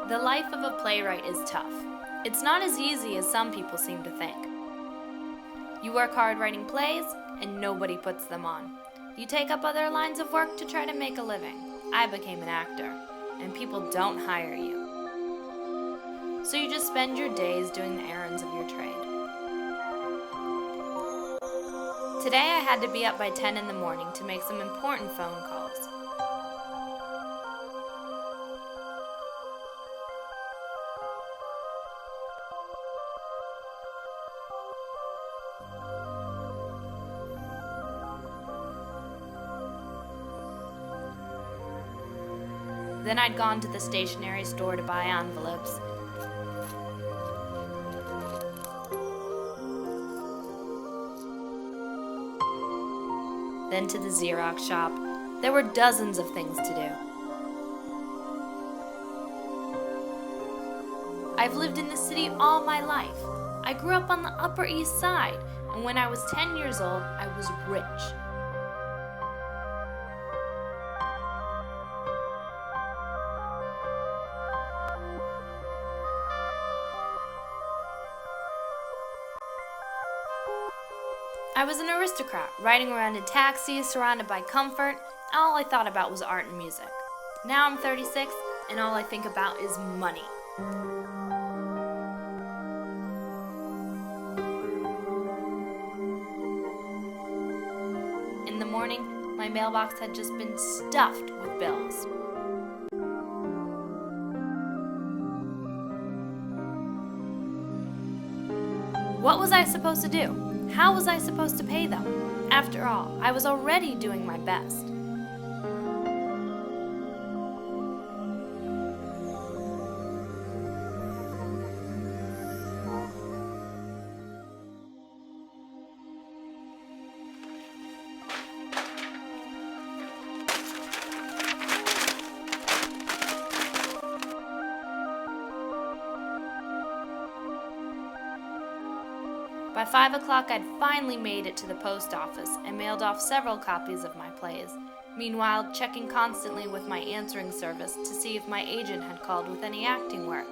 The life of a playwright is tough. It's not as easy as some people seem to think. You work hard writing plays, and nobody puts them on. You take up other lines of work to try to make a living. I became an actor, and people don't hire you. So you just spend your days doing the errands of your trade. Today I had to be up by 10 in the morning to make some important phone calls. Then I'd gone to the stationery store to buy envelopes. Then to the Xerox shop. There were dozens of things to do. I've lived in the city all my life. I grew up on the Upper East Side, and when I was 10 years old, I was rich. I was an aristocrat, riding around in taxis, surrounded by comfort. All I thought about was art and music. Now I'm 36, and all I think about is money. In the morning, my mailbox had just been stuffed with bills. What was I supposed to do? How was I supposed to pay them? After all, I was already doing my best. By 5 o'clock, I'd finally made it to the post office and mailed off several copies of my plays, meanwhile checking constantly with my answering service to see if my agent had called with any acting work.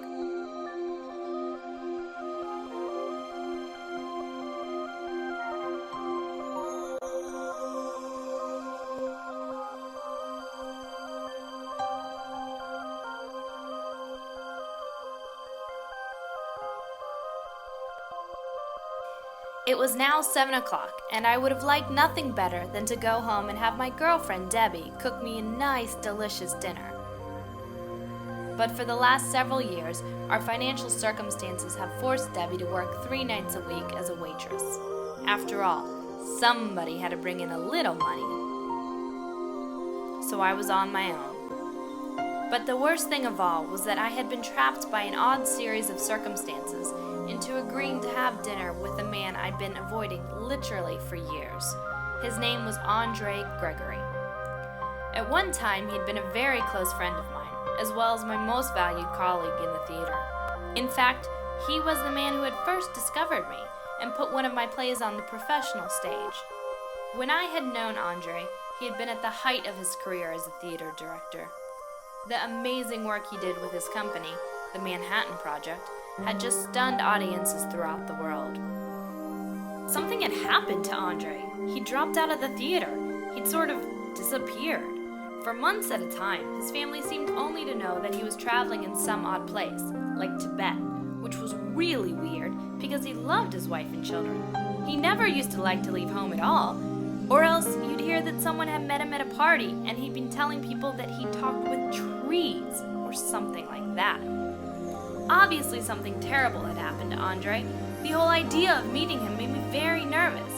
It was now 7 o'clock, and I would have liked nothing better than to go home and have my girlfriend, Debbie, cook me a nice, delicious dinner. But for the last several years, our financial circumstances have forced Debbie to work 3 nights a week as a waitress. After all, somebody had to bring in a little money. So I was on my own. But the worst thing of all was that I had been trapped by an odd series of circumstances into agreeing to have dinner with a man I'd been avoiding literally for years. His name was Andre Gregory. At one time, he'd been a very close friend of mine, as well as my most valued colleague in the theater. In fact, he was the man who had first discovered me and put one of my plays on the professional stage. When I had known Andre, he had been at the height of his career as a theater director. The amazing work he did with his company, the Manhattan Project, had just stunned audiences throughout the world. Something had happened to Andre. He dropped out of the theater. He'd sort of disappeared. For months at a time, his family seemed only to know that he was traveling in some odd place, like Tibet, which was really weird because he loved his wife and children. He never used to like to leave home at all. Or else you'd hear that someone had met him at a party and he'd been telling people that he talked with trees or something like that. Obviously something terrible had happened to Andre. The whole idea of meeting him made me very nervous.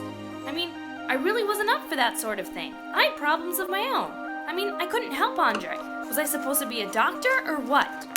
I really wasn't up for that sort of thing. I had problems of my own. I couldn't help Andre. Was I supposed to be a doctor or what?